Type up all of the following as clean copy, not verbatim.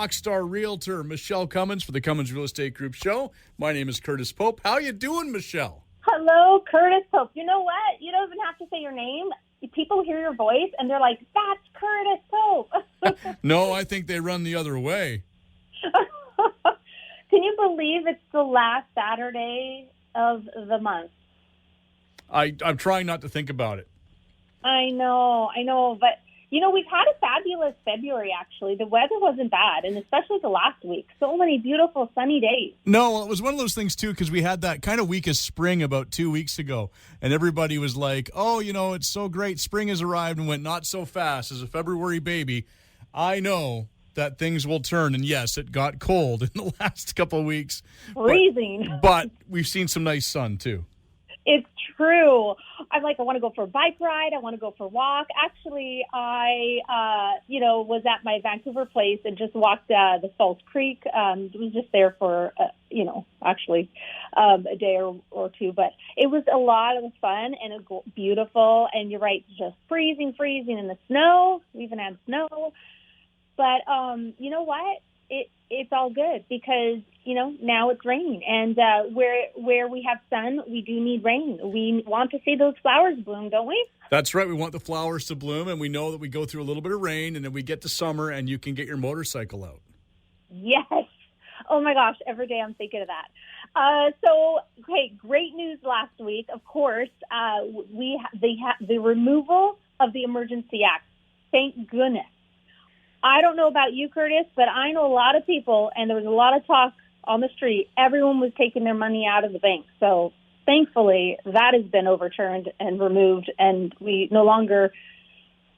Rockstar Realtor Michele Cummins for the Cummins Real Estate Group show. My name is Curtis Pope. How you doing, Michele? Hello, Curtis Pope. You know what? You don't even have to say your name. People hear your voice, and they're like, that's Curtis Pope. No, I think they run the other way. Can you believe it's the last Saturday of the month? I'm trying not to think about it. I know. But, we've had a fabulous February, actually. The weather wasn't bad, and especially the last week. So many beautiful sunny days. No, well, it was one of those things, too, because we had that kind of week of spring about 2 weeks ago, and everybody was like, oh, it's so great. Spring has arrived and went not so fast as a February baby. I know that things will turn, and yes, it got cold in the last couple of weeks. Freezing. But we've seen some nice sun, too. It's true. I want to go for a bike ride. I want to go for a walk. Actually, I, was at my Vancouver place and just walked the Falls Creek. Was just there for, a day or two. But it was a lot of fun and beautiful. And you're right, just freezing in the snow. We even had snow. But you know what? It's all good because, now it's raining. And where we have sun, we do need rain. We want to see those flowers bloom, don't we? That's right. We want the flowers to bloom, and we know that we go through a little bit of rain, and then we get to summer, and you can get your motorcycle out. Yes. Oh, my gosh. Every day I'm thinking of that. Great news last week. Of course, the removal of the Emergency Act. Thank goodness. I don't know about you, Curtis, but I know a lot of people, and there was a lot of talk on the street. Everyone was taking their money out of the bank. So thankfully, that has been overturned and removed, and we no longer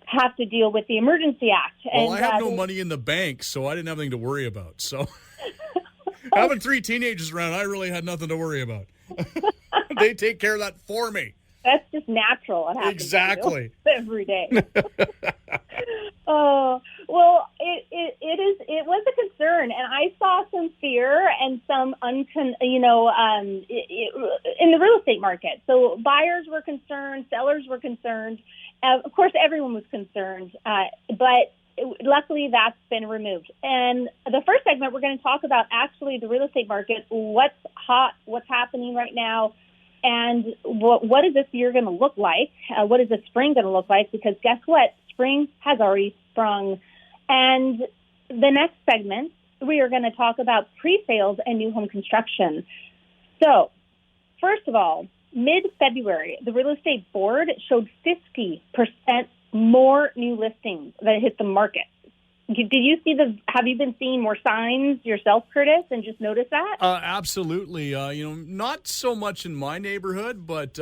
have to deal with the Emergency Act. Well, I have no money in the bank, so I didn't have anything to worry about. So having 3 teenagers around, I really had nothing to worry about. They take care of that for me. That's just natural. It happens exactly every day. Oh, well, it was a concern, and I saw some fear and some in the real estate market. So buyers were concerned, sellers were concerned. Of course, everyone was concerned, but luckily that's been removed. And the first segment, we're going to talk about actually the real estate market, what's hot, what's happening right now, and what is this year going to look like? What is the spring going to look like? Because guess what? Spring has already sprung. And the next segment, we are going to talk about pre-sales and new home construction. So, first of all, mid-February, the real estate board showed 50% more new listings that hit the market. Did you see have you been seeing more signs yourself, Curtis, and just noticed that? Absolutely. Not so much in my neighborhood, but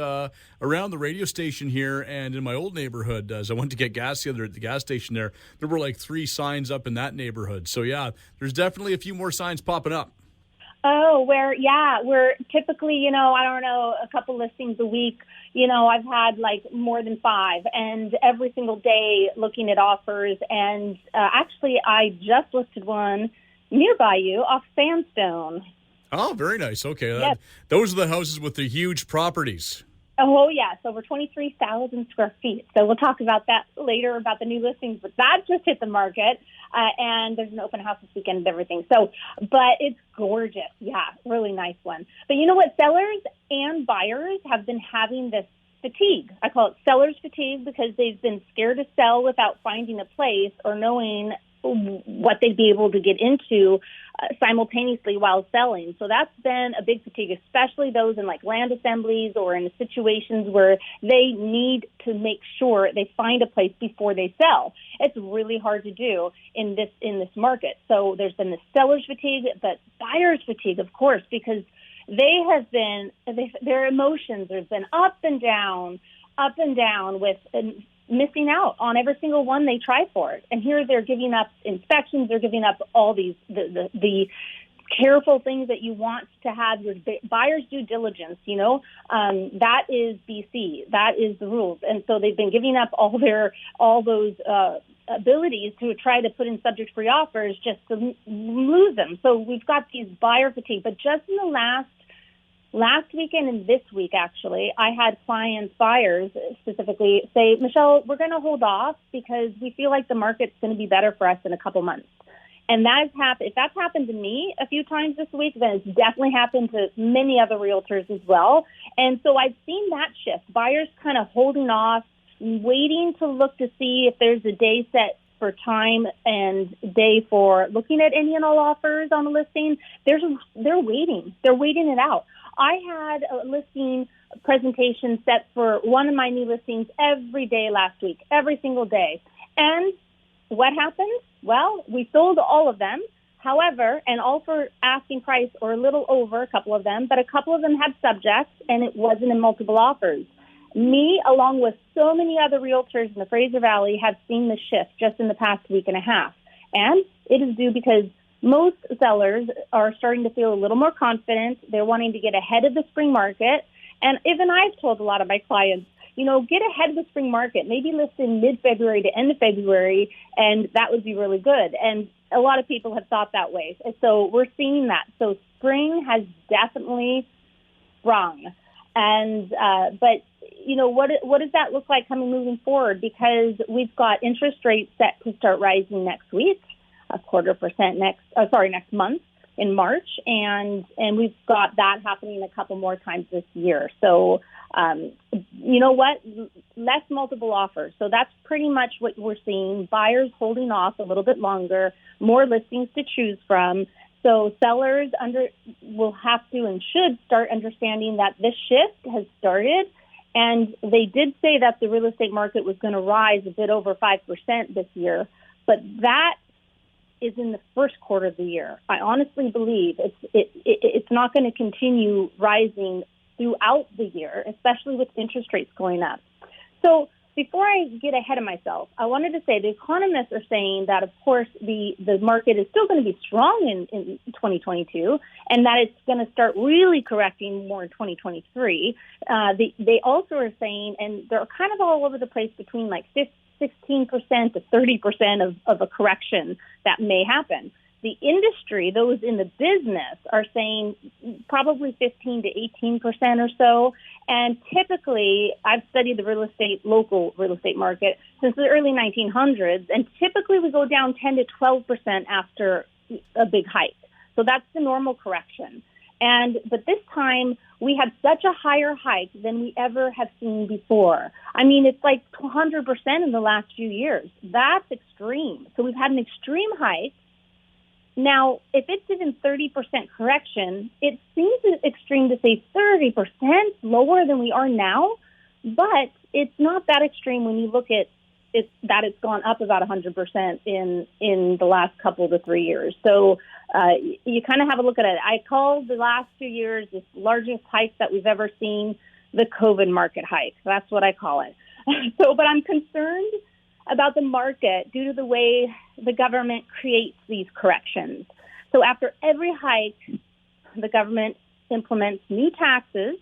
around the radio station here and in my old neighborhood, as I went to get gas the other at the gas station there were like 3 signs up in that neighborhood. So, yeah, there's definitely a few more signs popping up. Oh, we're typically, a couple listings a week. I've had more than 5, and every single day looking at offers. And actually, I just listed one nearby you off Sandstone. Oh, very nice. Okay. Yes. Those are the houses with the huge properties. Oh, yes, over 23,000 square feet. So we'll talk about that later, about the new listings. But that just hit the market, and there's an open house this weekend and everything. So, but it's gorgeous. Yeah, really nice one. But you know what? Sellers and buyers have been having this fatigue. I call it seller's fatigue because they've been scared to sell without finding a place or knowing what they'd be able to get into simultaneously while selling. So that's been a big fatigue, especially those in land assemblies or in situations where they need to make sure they find a place before they sell. It's really hard to do in this market. So there's been the seller's fatigue, but buyer's fatigue, of course, because their emotions have been up and down with missing out on every single one they try for. And here they're giving up inspections, they're giving up all these the careful things that you want to have your buyer's due diligence, that is BC, that is the rules. And so they've been giving up all those abilities to try to put in subject-free offers just to lose them. So we've got these buyer fatigue. But just in the last weekend and this week, actually, I had clients, buyers specifically, say, Michele, we're going to hold off because we feel like the market's going to be better for us in a couple months. And that has happened. If that's happened to me a few times this week, then it's definitely happened to many other realtors as well. And so I've seen that shift. Buyers kind of holding off, waiting to look to see if there's a day set for time and day for looking at any and all offers on a listing. They're waiting. They're waiting it out. I had a listing presentation set for one of my new listings every day last week, every single day. And what happened? Well, we sold all of them. However, and all for asking price or a little over a couple of them, but a couple of them had subjects and it wasn't in multiple offers. Me, along with so many other realtors in the Fraser Valley, have seen the shift just in the past week and a half. And it is due because most sellers are starting to feel a little more confident. They're wanting to get ahead of the spring market. And even I've told a lot of my clients, get ahead of the spring market, maybe list in mid-February to end of February, and that would be really good. And a lot of people have thought that way. So we're seeing that. So spring has definitely sprung. And, but what does that look like moving forward? Because we've got interest rates set to start rising next week, 0.25% next month in March, and we've got that happening a couple more times this year. So, less multiple offers. So that's pretty much what we're seeing. Buyers holding off a little bit longer, more listings to choose from. So sellers will have to and should start understanding that this shift has started. And they did say that the real estate market was going to rise a bit over 5% this year, but that is in the first quarter of the year. I honestly believe it's not going to continue rising throughout the year, especially with interest rates going up. So before I get ahead of myself, I wanted to say the economists are saying that, of course, the market is still going to be strong in 2022 and that it's going to start really correcting more in 2023. They also are saying, and they're kind of all over the place, between like 16% to 30% of a correction that may happen. The industry, those in the business, are saying probably 15 to 18% or so. And typically, I've studied the local real estate market since the early 1900s, and typically we go down 10 to 12% after a big hike. So that's the normal correction. But this time, we had such a higher hike than we ever have seen before. I mean, it's like 200% in the last few years. That's extreme. So we've had an extreme hike. Now, if it's even 30% correction, it seems extreme to say 30% lower than we are now, but it's not that extreme when you look at it, that it's gone up about 100% in the last couple to 3 years. So you kind of have a look at it. I call the last 2 years the largest hike that we've ever seen, the COVID market hike. That's what I call it. But I'm concerned about the market due to the way the government creates these corrections. So after every hike, the government implements new taxes.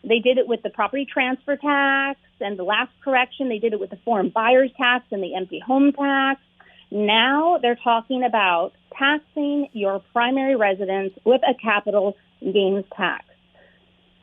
They did it with the property transfer tax, and the last correction, they did it with the foreign buyer's tax and the empty home tax. Now they're talking about taxing your primary residence with a capital gains tax.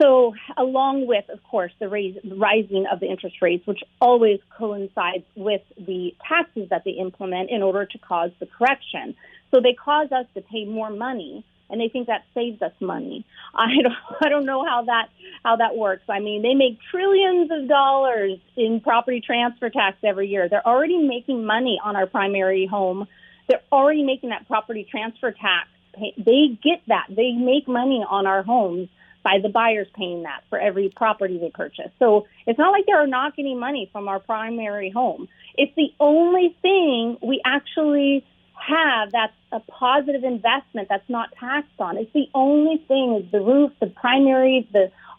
So along with, of course, the rising of the interest rates, which always coincides with the taxes that they implement in order to cause the correction. So they cause us to pay more money, and they think that saves us money. I don't know how that works. I mean, they make trillions of dollars in property transfer tax every year. They're already making money on our primary home. They're already making that property transfer tax. They get that. They make money on our homes by the buyers paying that for every property they purchase. So it's not like they're not getting money from our primary home. It's the only thing we actually have that's a positive investment that's not taxed on. It's the only thing is the roof, the primary,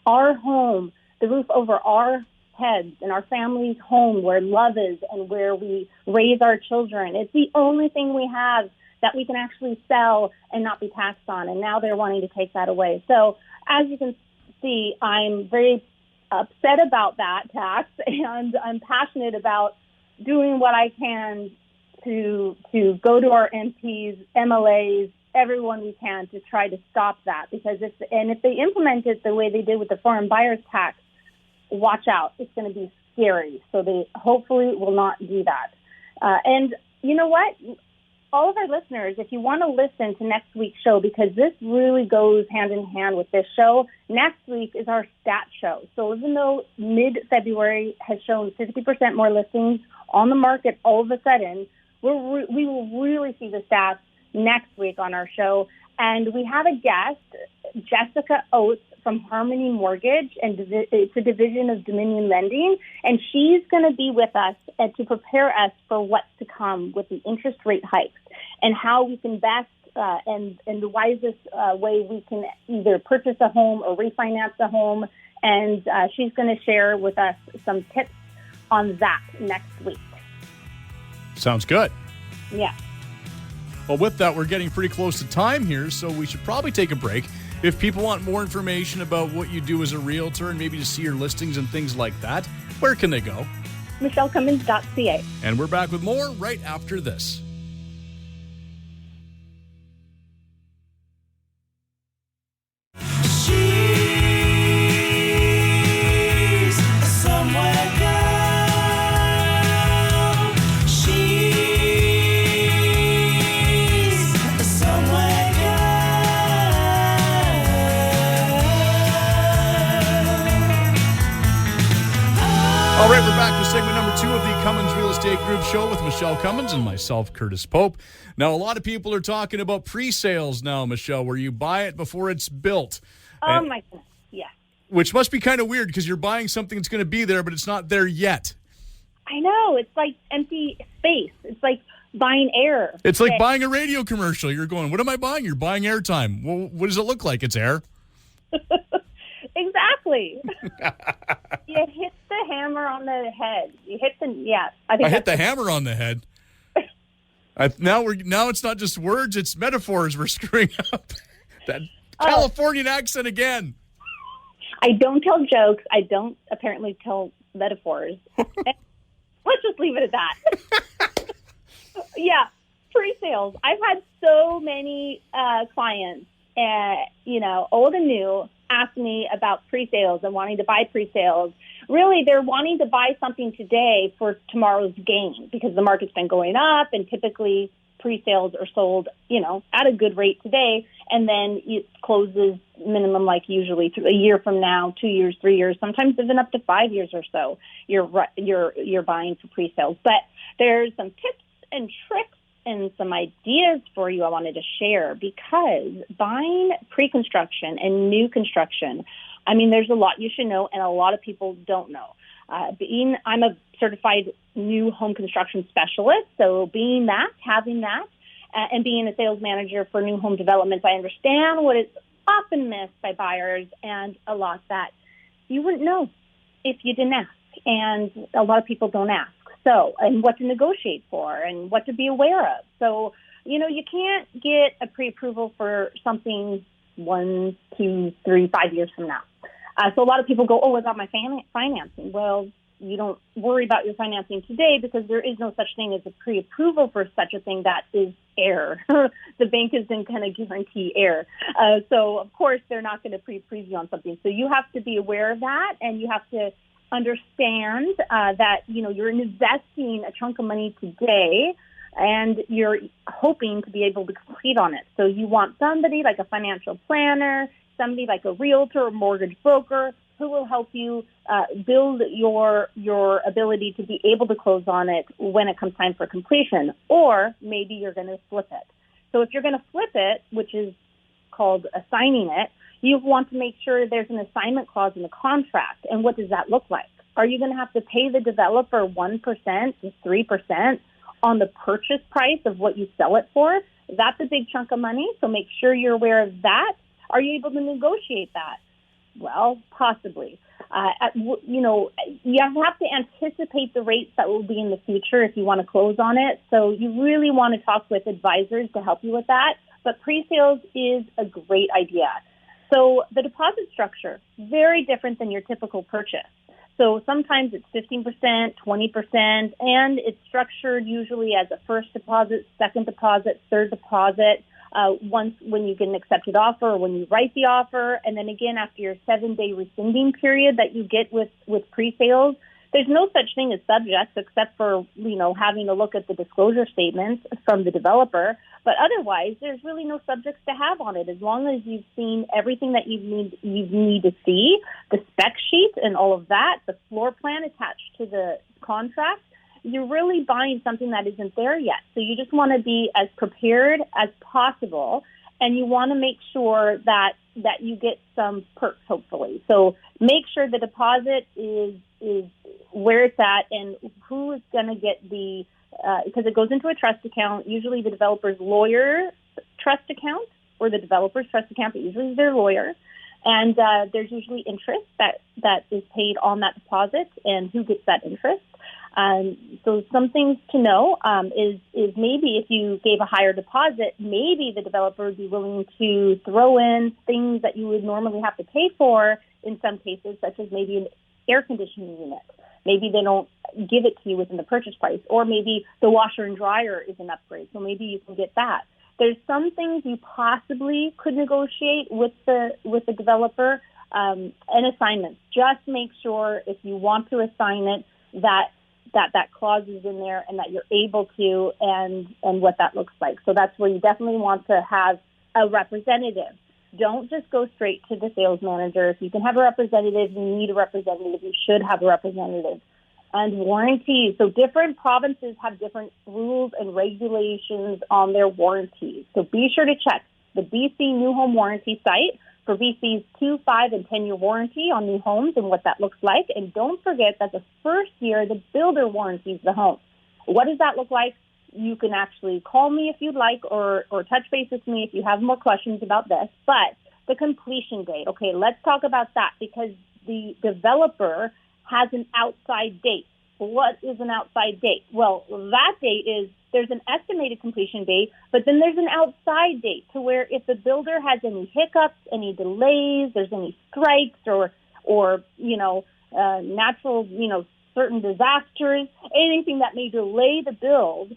our home, the roof over our heads and our family's home where love is and where we raise our children. It's the only thing we have that we can actually sell and not be taxed on. And now they're wanting to take that away. So as you can see, I'm very upset about that tax, and I'm passionate about doing what I can to go to our MPs, MLAs, everyone we can to try to stop that. Because if they implement it the way they did with the foreign buyers tax, watch out, it's going to be scary. So they hopefully will not do that. And you know what? all of our listeners, if you want to listen to next week's show, because this really goes hand in hand with this show, next week is our stat show. So even though mid-February has shown 50% more listings on the market all of a sudden, we will really see the stats next week on our show. And we have a guest, Jessica Oates from Harmony Mortgage, and it's a division of Dominion Lending, and she's going to be with us to prepare us for what's to come with the interest rate hikes and how we can best and the wisest way we can either purchase a home or refinance a home. And she's going to share with us some tips on that next week. Sounds good. Yeah. Well, with that, we're getting pretty close to time here, so we should probably take a break. If people want more information about what you do as a realtor and maybe to see your listings and things like that, where can they go? MichelleCummins.ca. And we're back with more right after this. All right, we're back with segment number 2 of the Cummins Real Estate Group show with Michele Cummins and myself, Curtis Pope. Now, a lot of people are talking about pre-sales now, Michele, where you buy it before it's built. Oh, my goodness, yeah. Which must be kind of weird because you're buying something that's going to be there, but it's not there yet. I know. It's like empty space. It's like buying air. It's like buying a radio commercial. You're going, what am I buying? You're buying airtime. Well, what does it look like? It's air. Exactly. You hit the hammer on the head. You hit the I hit the hammer on the head. Now it's not just words; it's metaphors we're screwing up. That Californian accent again. I don't tell jokes. I don't apparently tell metaphors. Let's just leave it at that. Yeah, pre-sales. I've had so many clients, old and new, ask me about pre-sales and wanting to buy pre-sales. Really, they're wanting to buy something today for tomorrow's gain because the market's been going up, and typically pre-sales are sold, at a good rate today, and then it closes minimum like usually a year from now, 2 years, 3 years, sometimes even up to 5 years or so. You're buying for pre-sales, but there's some tips and tricks and some ideas for you I wanted to share, because buying pre-construction and new construction, there's a lot you should know and a lot of people don't know. I'm a certified new home construction specialist, so having that, and being a sales manager for new home developments, I understand what is often missed by buyers and a lot that you wouldn't know if you didn't ask, and a lot of people don't ask. So, and what to negotiate for and what to be aware of. So, you can't get a pre-approval for something 1, 2, 3, 5 years from now. So a lot of people go, what about my financing? Well, you don't worry about your financing today because there is no such thing as a pre-approval for such a thing. That is air. The bank isn't going to guarantee air. So, of course, they're not going to pre-approve you on something. So you have to be aware of that, and you have to understand that, you're investing a chunk of money today and you're hoping to be able to complete on it. So you want somebody like a financial planner, somebody like a realtor or mortgage broker who will help you build your ability to be able to close on it when it comes time for completion. Or maybe you're going to flip it. So if you're going to flip it, which is called assigning it, you want to make sure there's an assignment clause in the contract. And what does that look like? Are you going to have to pay the developer 1% to 3% on the purchase price of what you sell it for? That's a big chunk of money, so make sure you're aware of that. Are you able to negotiate that? Well, possibly. You have to anticipate the rates that will be in the future if you want to close on it. So you really want to talk with advisors to help you with that. But pre-sales is a great idea. So the deposit structure, very different than your typical purchase. So sometimes it's 15%, 20%, and it's structured usually as a first deposit, second deposit, third deposit, once when you get an accepted offer or when you write the offer, and then again after your 7-day rescinding period that you get with pre-sales. There's no such thing as subjects except for, having to look at the disclosure statements from the developer. But otherwise, there's really no subjects to have on it. As long as you've seen everything that you need to see, the spec sheet and all of that, the floor plan attached to the contract, you're really buying something that isn't there yet. So you just want to be as prepared as possible, and you want to make sure that you get some perks, hopefully. So make sure the deposit is where it's at, and who is going to get because it goes into a trust account, usually the developer's lawyer trust account or the developer's trust account, but usually their lawyer. And there's usually interest that is paid on that deposit, and who gets that interest. So some things to know is maybe if you gave a higher deposit, maybe the developer would be willing to throw in things that you would normally have to pay for in some cases, such as maybe an air conditioning unit. Maybe they don't give it to you within the purchase price, or maybe the washer and dryer is an upgrade, so maybe you can get that. There's some things you possibly could negotiate with the developer, and assignments. Just make sure if you want to assign it that clause is in there and that you're able to, and what that looks like. So that's where you definitely want to have a representative. Don't just go straight to the sales manager. If you can have a representative, you need a representative. You should have a representative. And warranties. So different provinces have different rules and regulations on their warranties. So be sure to check the BC New Home Warranty site for BC's 2, 5, and 10-year warranty on new homes and what that looks like. And don't forget that the first year, the builder warranties the home. What does that look like? You can actually call me if you'd like, or touch base with me if you have more questions about this. But the completion date, okay, let's talk about that, because the developer has an outside date. What is an outside date? Well, that date is, there's an estimated completion date, but then there's an outside date to where if the builder has any hiccups, any delays, there's any strikes or natural, certain disasters, anything that may delay the build,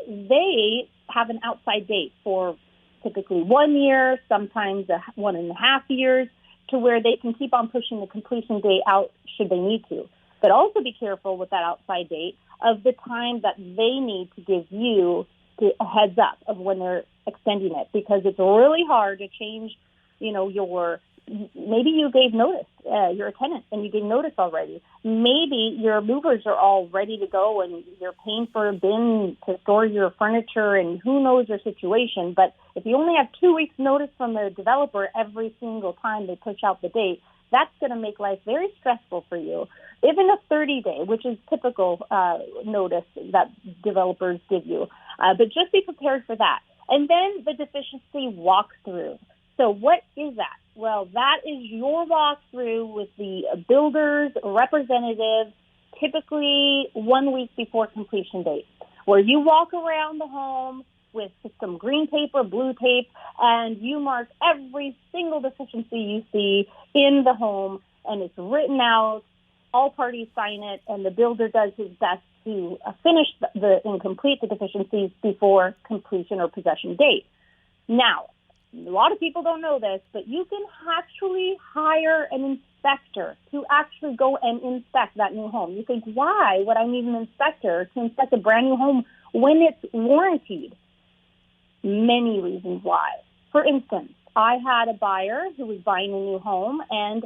they have an outside date for typically 1 year, sometimes 1.5 years, to where they can keep on pushing the completion date out should they need to. But also be careful with that outside date of the time that they need to give you a heads up of when they're extending it, because it's really hard to change, maybe you gave notice, you're a tenant and you gave notice already. Maybe your movers are all ready to go and you're paying for a bin to store your furniture, and who knows your situation. But if you only have 2 weeks notice from the developer every single time they push out the date, that's going to make life very stressful for you. Even a 30-day, which is typical notice that developers give you. But just be prepared for that. And then the deficiency walkthrough. So what is that? Well, that is your walkthrough with the builder's representative, typically 1 week before completion date, where you walk around the home with some green tape or blue tape, and you mark every single deficiency you see in the home, and it's written out. All parties sign it, and the builder does his best to finish and complete the deficiencies before completion or possession date. Now, a lot of people don't know this, but you can actually hire an inspector to actually go and inspect that new home. You think, why would I need an inspector to inspect a brand new home when it's warrantied? Many reasons why. For instance, I had a buyer who was buying a new home, and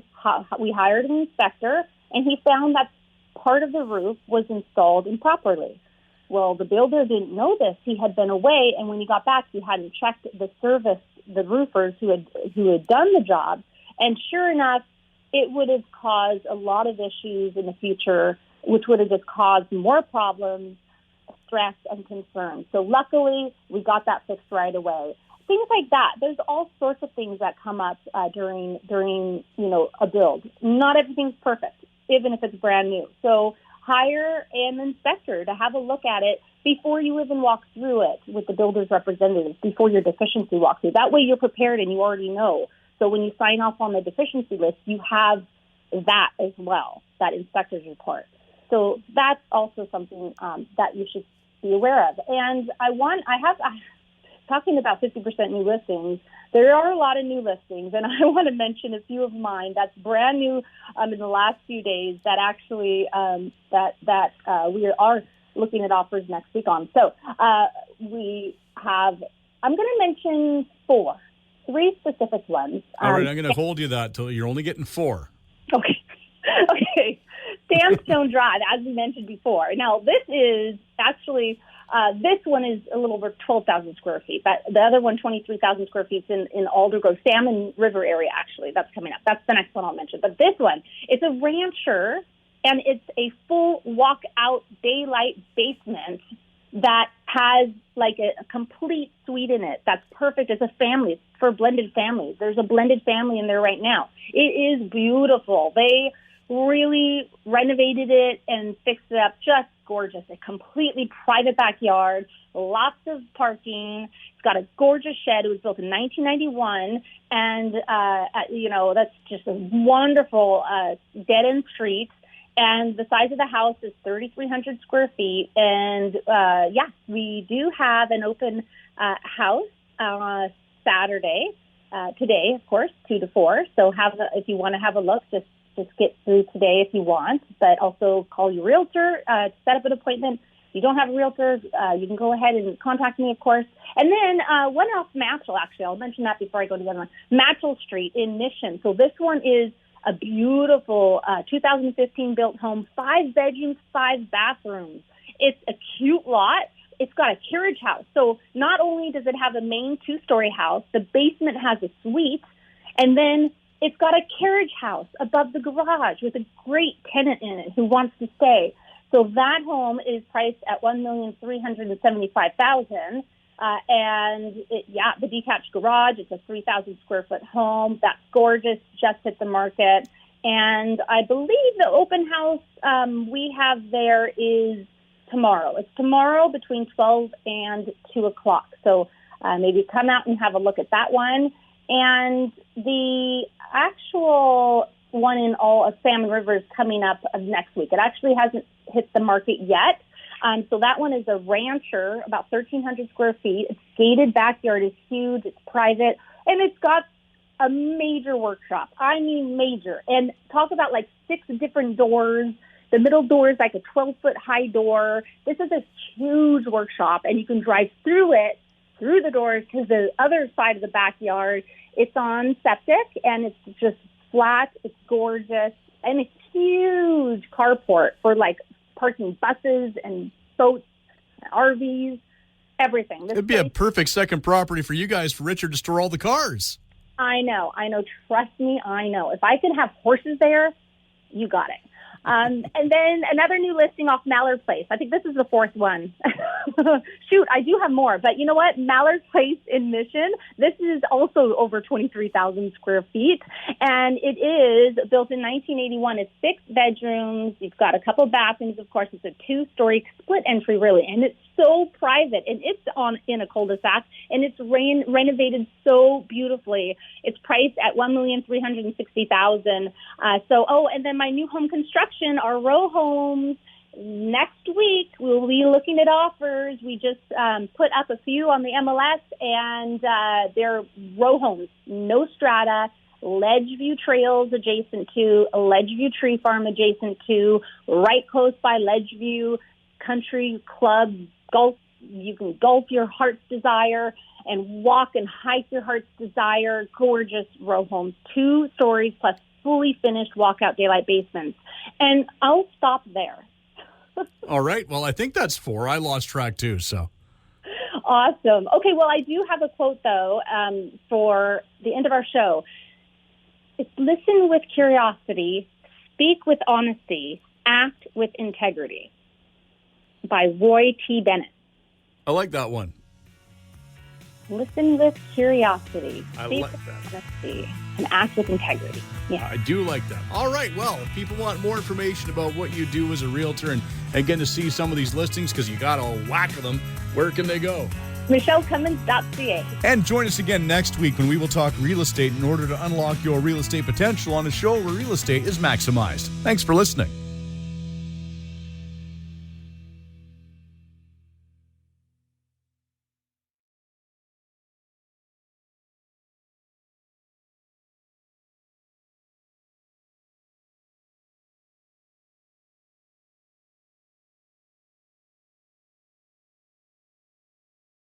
we hired an inspector, and he found that part of the roof was installed improperly. Well, the builder didn't know this. He had been away, and when he got back, he hadn't checked the roofers who had done the job. And sure enough, it would have caused a lot of issues in the future, which would have just caused more problems, stress, and concern. So luckily, we got that fixed right away. Things like that. There's all sorts of things that come up during a build. Not everything's perfect, even if it's brand new. So hire an inspector to have a look at it before you even walk through it with the builder's representatives, before your deficiency walkthrough. That way you're prepared and you already know. So when you sign off on the deficiency list, you have that as well, that inspector's report. So that's also something that you should be aware of. And talking about 50% new listings, there are a lot of new listings, and I want to mention a few of mine that's brand new in the last few days that actually we are looking at offers next week on. So we have, I'm going to mention three specific ones. All right, I'm going to hold you that till you're only getting 4. Okay. Okay. Sandstone Drive, as we mentioned before. Now, this is actually, this one is a little over 12,000 square feet. But the other one, 23,000 square feet in Alder Grove, Salmon River area, actually. That's coming up. That's the next one I'll mention. But this one, it's a rancher, and it's a full walk-out daylight basement that has like a complete suite in it. That's perfect. It's a family. It's for blended families. There's a blended family in there right now. It is beautiful. They really renovated it and fixed it up. Just gorgeous. A completely private backyard, lots of parking. It's got a gorgeous shed. It was built in 1991. And, that's just a wonderful dead-end street. And the size of the house is 3,300 square feet. And, we do have an open house Saturday, today, of course, 2 to 4. So if you want to have a look, just get through today if you want. But also call your realtor to set up an appointment. If you don't have a realtor, you can go ahead and contact me, of course. And then one off Matchell, actually. I'll mention that before I go to the other one. Matchell Street in Mission. So this one is a beautiful 2015 built home, 5 bedrooms, 5 bathrooms. It's a cute lot. It's got a carriage house. So not only does it have a main 2-story house, the basement has a suite, and then it's got a carriage house above the garage with a great tenant in it who wants to stay. So that home is priced at $1,375,000. The detached garage, it's a 3,000 square foot home. That's gorgeous, just hit the market. And I believe the open house we have there is tomorrow. It's tomorrow between 12 and 2 o'clock. So maybe come out and have a look at that one. And the actual one in all of Salmon River is coming up next week. It actually hasn't hit the market yet. So that one is a rancher, about 1,300 square feet. Its gated backyard is huge. It's private. And it's got a major workshop. I mean major. And talk about like 6 different doors. The middle door is like a 12-foot high door. This is a huge workshop, and you can drive through it, through the doors, to the other side of the backyard. It's on septic, and it's just flat. It's gorgeous. And a huge carport for like parking buses and boats, RVs, everything. It'd be a perfect second property for you guys, for Richard to store all the cars. I know. Trust me, I know. If I could have horses there, you got it. And then another new listing off Mallard Place. I think this is the 4th one. Shoot, I do have more. But you know what? Mallard Place in Mission, this is also over 23,000 square feet. And it is built in 1981. It's 6 bedrooms. It's got a couple bathrooms, of course. It's a 2-story split entry, really. And it's so private. And it's in a cul-de-sac. And it's renovated so beautifully. It's priced at $1,360,000. And then my new home construction, our row homes. Next week, we'll be looking at offers. We just put up a few on the MLS, and they're row homes, no strata, Ledgeview Trails adjacent to, a Ledgeview Tree Farm adjacent to, right close by Ledgeview Country Club, golf. You can golf your heart's desire and walk and hike your heart's desire. Gorgeous row homes, 2 stories plus fully finished walkout daylight basements. And I'll stop there. All right. Well, I think that's 4. I lost track too, so. Awesome. Okay, well, I do have a quote, though, for the end of our show. It's listen with curiosity, speak with honesty, act with integrity, by Roy T. Bennett. I like that one. Listen with curiosity, speak like with that. honesty, and act with integrity. Yeah. I do like that. All right. Well, if people want more information about what you do as a realtor and getting to see some of these listings, because you got a whack of them, where can they go? MichelleCummins.ca. And join us again next week when we will talk real estate in order to unlock your real estate potential on a show where real estate is maximized. Thanks for listening.